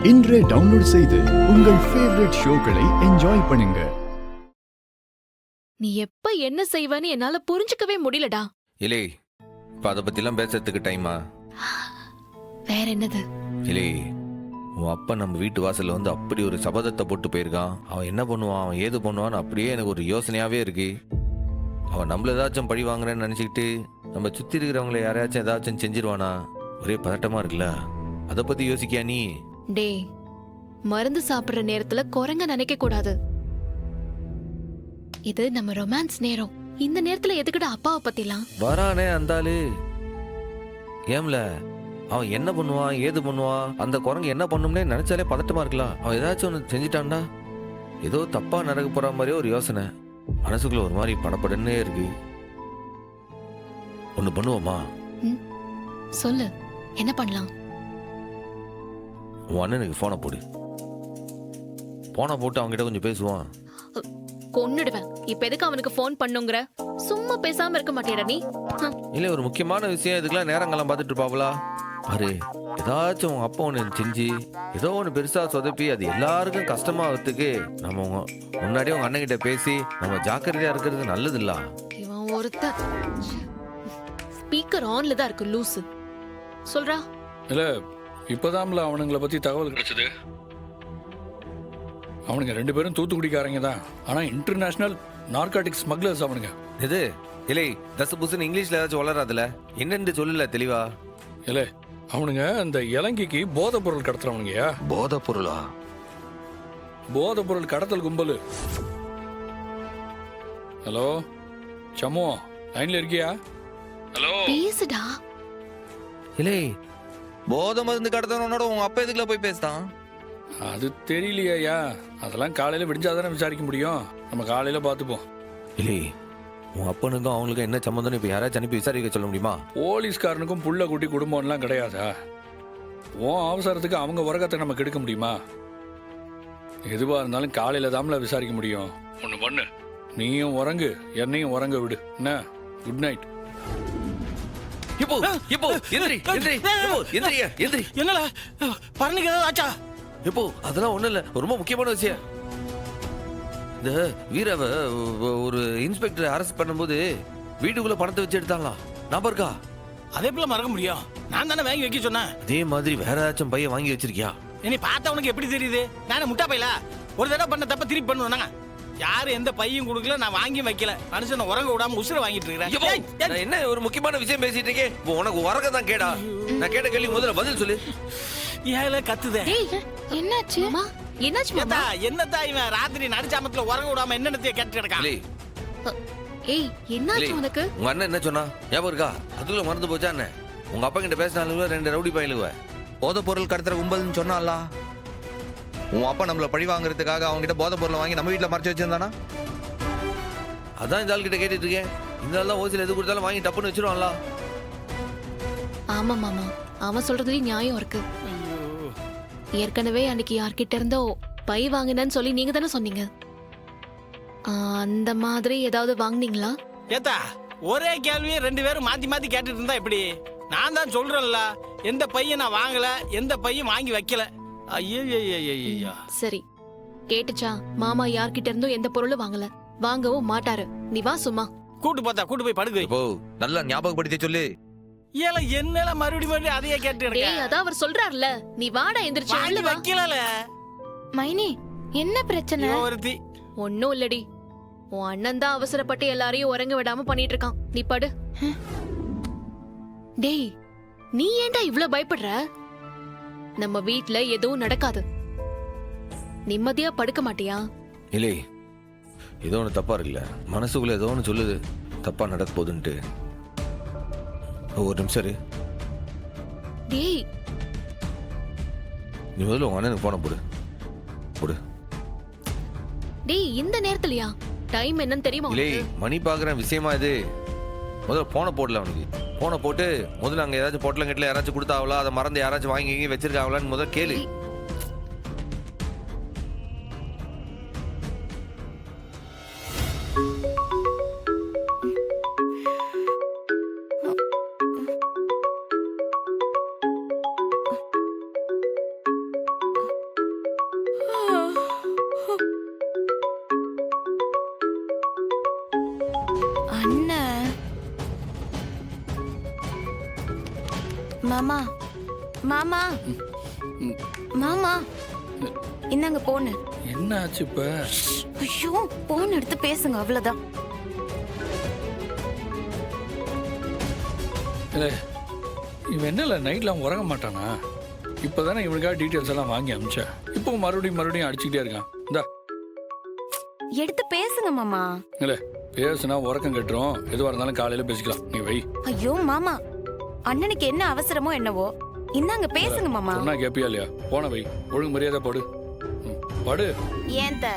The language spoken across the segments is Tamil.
இன்றே டவுன்லோட் செய்து உங்கள் ஃபேவரட் ஷோக்களை என்ஜாய் பண்ணுங்க. நீ எப்ப என்ன செய்வன்னு என்னால புரிஞ்சுக்கவே முடியலடா. இலே, இப்ப அதை பத்திலாம் பேசுறதுக்கு டைமா? வேற என்னது? இலே, உன் அப்பா நம்ம வீட்டு வாசல்ல வந்து அப்படி ஒரு சபதத்தை போட்டு போயிருக்கான். அவன் என்ன பண்ணுவான், அவன் ஏது பண்ணுவான்னு அப்படியே எனக்கு ஒரு யோசனையாவே இருக்கு. அவன் நம்மள ஏதாச்சும் பழி வாங்குறேன்னு நினைச்சுக்கிட்டு நம்ம சுத்தி இருக்கிறவங்கள யாரையாச்சும் ஏதாச்சும் செஞ்சிருவானா? ஒரே பதட்டமா இருக்குல்ல. அதை பத்தி யோசிக்கியா நீ? டே, மருந்து சாப்பிடுற நேரத்துல குரங்க நினைக்க கூடாது. இது நம்ம ரொமான்ஸ் நேரம். இந்த நேரத்துல எதுக்குடா அப்பாவை பத்திலாம்? வரானே அந்தாளு. ஏம்ல, அவன் என்ன பண்ணுவான், ஏது பண்ணுவான், அந்த குரங்கு என்ன பண்ணும்னே நினைச்சாலே பதட்டமா இருக்கலாம். அவன் ஏதாச்சும் ஒன்று செஞ்சிட்டான்டா, ஏதோ தப்பா நடக்க போற மாதிரியே ஒரு யோசனை மனசுக்குள்ள ஒரு மாதிரி படப்படன்னே இருக்கு. ஒண்ணு பண்ணுவோமா? சொல்லு, என்ன பண்ணலாம்? உன் அண்ணனுக்கு போனை போடு. போனை போட்டு அவன்கிட்ட கொஞ்சம் பேசுவான். கொன்னுடுவேன். இப்ப எதுக்கு அவனுக்கு போன் பண்ணுங்கிற? சும்மா பேசாம இருக்க மாட்டேடா நீ? இல்ல, ஒரு முக்கியமான விஷயம், இதுக்கெல்லாம் நேரங்கள்லாம் பார்த்துட்டு இருப்பாங்களா பாரு. ஏதாச்சும் உங்க அப்பா ஒன்று செஞ்சு ஏதோ ஒன்று பெருசா சொதப்பி அது எல்லாருக்கும் கஷ்டமாகிறதுக்கு நம்ம முன்னாடியே உங்க அண்ணன் கிட்ட பேசி நம்ம ஜாக்கிரதையா இருக்கிறது நல்லது இல்ல. இவன் ஒருத்த ஸ்பீக்கர் ஆன்ல தான் இருக்கு லூசு. சொல்றா. இல்ல, இப்பதான்ல அவனுங்களை பத்தி தகவல் கிடைச்சது. அவனுங்க 2 பேரும் தூத்துக்குடிக்காரங்க தான். ஆனா இன்டர்நேஷனல் நார்காட்டிக் ஸ்மக்லர்ஸ் அவனுங்க. இது இல்லை, தசு புசுன்னு இங்கிலீஷ்ல ஏதாச்சும் வளராதுல, என்னன்னு சொல்லல தெளிவா. இல்ல, அவனுங்க அந்த இலங்கைக்கு போதை பொருள் கடத்துறவனுங்கயா. போதை பொருளா? போதை பொருள் கடத்தல் கும்பல். ஹலோ சமோ, லைன்ல இருக்கியா? ஹலோ, பேசுடா. இல்லை, போதை மருந்து கடத்தவனோட உங்க அப்பா எதுக்குள்ள போய் பேசுதான்? அது தெரியலையா. அதெல்லாம் காலையில விடிஞ்சாதானே விசாரிக்க முடியும். நம்ம காலையில பாத்துப்போம். இல்லை, உங்க அப்பனுக்கும் அவங்களுக்கும் என்ன சம்பந்தம் இப்ப யாராச்சும் அனுப்பி விசாரிக்க சொல்ல முடியுமா? போலீஸ்காரனுக்கும் புள்ள குட்டி குடும்பம்லாம் கிடையாதா? உன் அவசரத்துக்கு அவங்க உரகத்தை நம்ம கெடுக்க முடியுமா? எதுவா இருந்தாலும் காலையில தாம்ல விசாரிக்க முடியும். ஒண்ணு பண்ணு, நீயும் உறங்கு, என்னையும் உறங்க விடு. என்ன? Good night. இப்போ இப்போ எந்திரி எந்திரி, இப்போ எந்திரியா எந்திரி. என்னல பரணிக்கு ஏதாவது ஆச்சா? இப்போ அதெல்லாம் ஒண்ணும் இல்ல, ரொம்ப முக்கியமான விஷயம். இந்த வீரவ ஒரு இன்ஸ்பெக்டர் அரெஸ்ட் பண்ணும்போது வீட்டுக்குள்ள பணத்தை வச்சு எடுத்தாங்களா, ஞாபகம் இருக்கா? அதே போல மறக்க முடியும்? நான் தானே வாங்கி வைக்க சொன்னேன். அதே மாதிரி வேற ஏதாச்சும் பையன் வாங்கி வச்சிருக்கியா? நீ பார்த்தா உனக்கு எப்படி தெரியுது? நானே முட்டா பையல ஒரு தடவை பண்ண தப்ப திருப்பி பண்ணுவாங்க. யாரு எந்த பையும் கொடுக்கல, நான் வாங்கி வைக்கல. மனுஷன் உறங்க விடாம உசுர வாங்கிட்டு இருக்கிறேன். என்ன ஒரு முக்கியமான விஷயம் பேசிட்டு இருக்கேன். உனக்கு உறங்க தான் கேடா? நான் கேட்ட கேள்வி முதல்ல பதில் சொல்லு. ஏல கத்துதே. என்னாச்சு மாமா? என்னாச்சு மாமா? என்னதா இவன் ராத்திரி நடுச்சாமத்துல உறங்க விடாம என்னென்னத்தைய கேட்டு கிடக்கான்? ஏய், என்னாச்சு உனக்கு? உங்க அண்ணன் என்ன சொன்னா ஞாபகம் இருக்கா? அதுக்குள்ள மறந்து போச்சா என்ன? உங்க அப்பா கிட்ட பேசினாலும் 2 ரவுடி பையலுவ போதை பொருள் கடத்துற கும்பல்னு சொன்னால. உன் அப்பா நம்மள பழி வாங்குறதுக்காக அவங்க கிட்ட போதை பொருளை வாங்கி நம்ம வீட்டுல மறைச்சு வச்சிருந்தானா? அதான் இந்த ஆள் கிட்ட கேட்டுட்டு இருக்கேன். இந்த ஆள் தான் ஓசில எது கொடுத்தாலும் வாங்கி டப்புன்னு வச்சிருவான்ல. ஆமா மாமா, அவன் சொல்றதுலயும் நியாயம் இருக்கு. ஏற்கனவே அன்னைக்கு யார்கிட்ட இருந்தோ பை வாங்கினேன்னு சொல்லி நீங்க தானே சொன்னீங்க. அந்த மாதிரி ஏதாவது வாங்குனீங்களா? ஏத்தா, ஒரே கேள்வியை 2 பேரும் மாத்தி மாத்தி கேட்டுட்டு இருந்தா எப்படி? நான் தான் சொல்றேன்ல, எந்த பையன் நான் வாங்கல, எந்த பையன் வாங்கி வைக்கல. ஐயோ, சரி, கேட்டுச்சா? மாமா யார்கிட்ட இருந்தும் எந்த பொருளும் வாங்கல, வாங்கவும் மாட்டாரு. நீ வா சும்மா. கூட்டு போய் படுக்க வை. இப்போ நல்லா ஞாபகப்படுத்தி சொல்லு. ஏல என்னல மறுபடியும் அதையே கேட்டு இருக்க? டேய், அதான் அவர் சொல்றாருல, நீ வாடா எந்திரச்சு உள்ள வா. வைக்கலல மைனி, என்ன பிரச்சனை? ஒருத்தி ஒண்ணும் இல்லடி, உன் அண்ணன் தான் அவசரப்பட்டு எல்லாரையும் உறங்க விடாம பண்ணிட்டு இருக்கான். நீ படு. டேய், நீ ஏன்டா இவ்ளோ பயப்படுற? நம்ம வீட்ல எதுவும் நடக்காது. நிம்மதியா படுக்க மாட்டியா? இல்லை, ஏதோ ஒன்று தப்பா இருக்குல்ல, மனசுக்குள்ள ஏதோ ஒன்று சொல்லுது தப்பா நடக்க போகுதுன்ட்டு. ஒரு நிமிஷம் இரு. டேய், நீ முதல்ல உங்க அண்ணனுக்கு போன போடு போடு. டேய், இந்த நேரத்துலயா? டைம் என்னன்னு தெரியுமா? இல்லை, மணி பாக்குற விஷயமா இது. முதல்ல போன போடல அவனுக்கு. போனை போட்டு முதல்ல அங்க ஏதாச்சும் பொட்டலம் கட்டில யாராச்சும் கொடுத்தாவளா, அதை மறந்து யாராச்சும் வாங்கி வச்சிருக்காங்களான்னு முதல்ல கேளு. மாமா மாமா மாமா இந்தாங்க போன். என்ன ஆச்சு இப்ப? ஐயோ போன் எடுத்து பேசுங்க அவ்வளவுதான். இல்ல இவன் என்னல நைட்ல அவன் உறங்க மாட்டானா? இப்பதானே இவனுக்காக டீட்டெயில்ஸ் எல்லாம் வாங்கி அமிச்சேன். இப்போ மறுபடியும் அடிச்சுக்கிட்டே இருக்கான். இந்தா எடுத்து பேசுங்க மாமா. இல்ல பேசுனா உறக்கம் கட்டுரும். எதுவா இருந்தாலும் காலையில பேசிக்கலாம். நீ வை. ஐயோ மாமா, அண்ணனுக்கு என்ன அவசரமோ என்னவோ, இந்தாங்க பேசுங்க மாமா. சொன்னா கேப்பியா இல்லையா? போன வை. ஒழுங்கு மரியாதை போடு. படு. ஏன்த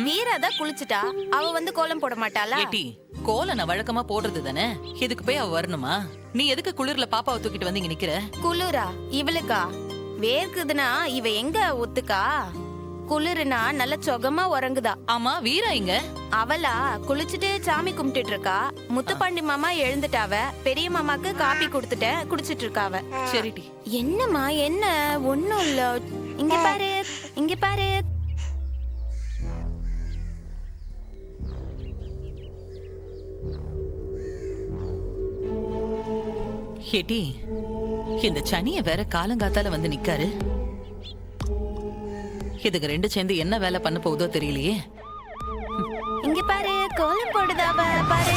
வீராதான் குளிச்சுட்டா, அவ வந்து கோலம் போட மாட்டாளா? ஏட்டி கோலம் நான் வழக்கமா போடுறது தானே, எதுக்கு போய் அவ வரணுமா? நீ எதுக்கு குளிர்ல பாப்பாவை தூக்கிட்டு வந்து இங்க நிக்கிற? குளிரா இவளுக்கா? வேர்க்குதுன்னா இவ எங்க ஒத்துக்கா? குளிருனா நல்ல சொகமா உறங்குதா. ஆமா வீரா இங்க? அவளா குளிச்சுட்டு சாமி கும்பிட்டுட்டு இருக்கா. முத்துப்பாண்டி மாமா எழுந்துட்டாவ. பெரிய மாமாக்கு காப்பி கொடுத்துட்டேன், குடிச்சிட்டு இருக்காவ. சரிடி. என்னம்மா என்ன? ஒண்ணும் இல்ல. இங்க பாரு, இங்க பாரு. ஏட்டி இந்த சனிய வேற காலங்காத்தால வந்து நிக்காரு. இதுக்கு ரெண்டு சேர்ந்து என்ன வேலை பண்ண போகுதோ தெரியலையே. இங்க பாரு, கோலம் போடுதாவ பாரு.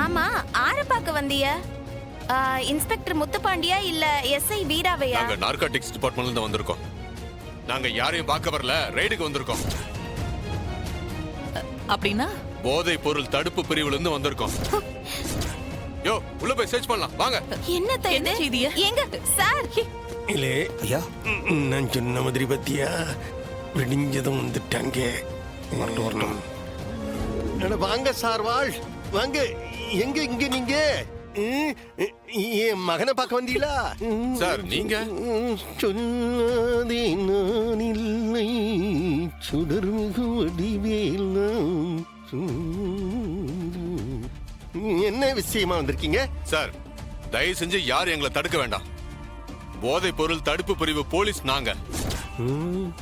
ஆமா, ஆறு பாக்க வந்திய? இன்ஸ்பெக்டர் முத்துப்பாண்டியா இல்ல எஸ்ஐ வீராவையா? நாங்க நார்காட்டிக்ஸ் டிபார்ட்மெண்ட்ல இருந்து வந்திருக்கோம். நாங்க யாரையும் பார்க்க வரல, ரைடுக்கு வந்திருக்கோம். அப்படின்னா போதை பொருள் தடுப்பு பிரிவுல இருந்து வந்திருக்கோம். யோ உள்ள போய் சர்ச் பண்ணலாம் வாங்க. என்ன என்ன செய்தியா? எங்க சார்? இல்லே ஐயா, நான் சொன்ன மாதிரி பத்தியா விடிஞ்சதும் வந்துட்டாங்க. வாங்க சார், வாழ் வாங்க. எங்க இங்க நீங்க என் மகனை பார்க்க வந்தீங்களா? சார் நீங்க சொன்னதே நான் இல்லை, சுடர்மிகு வடிவேலாம். என்ன விஷயமா வந்திருக்கீங்க? சார் தயவு செஞ்சு யாரும் எங்களை தடுக்க வேண்டாம். போதை பொருள் தடுப்பு பிரிவு போலீஸ் நாங்க.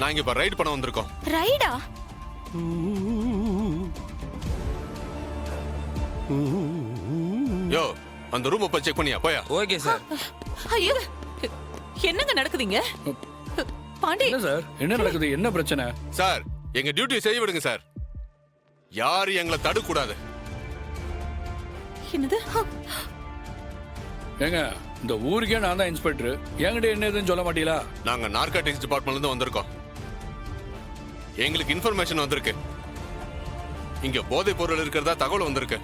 நாங்க இப்ப ரைடு பண்ண வந்திருக்கோம். ரைடா? யோ அந்த ரூம் போய் செக் பண்ணியா போயா? Okay sir. ஐயோ என்னங்க நடக்குதுங்க? பாண்டி என்ன சார்? என்ன நடக்குது? என்ன பிரச்சனை? சார் எங்க டியூட்டி செய்ய விடுங்க சார். யாரும் எங்களை தடுக்க கூடாது. என்னது? ஏங்க இந்த ஊருக்கே நான் தான் இன்ஸ்பெக்டர். என்கிட்ட என்ன எதுன்னு சொல்ல மாட்டீங்களா? நாங்க நார்காட்டிக்ஸ் டிபார்ட்மெண்ட்ல இருந்து வந்திருக்கோம். எங்களுக்கு இன்ஃபர்மேஷன் வந்திருக்கு. இங்க போதை பொருள் இருக்கிறதா தகவல் வந்திருக்கு.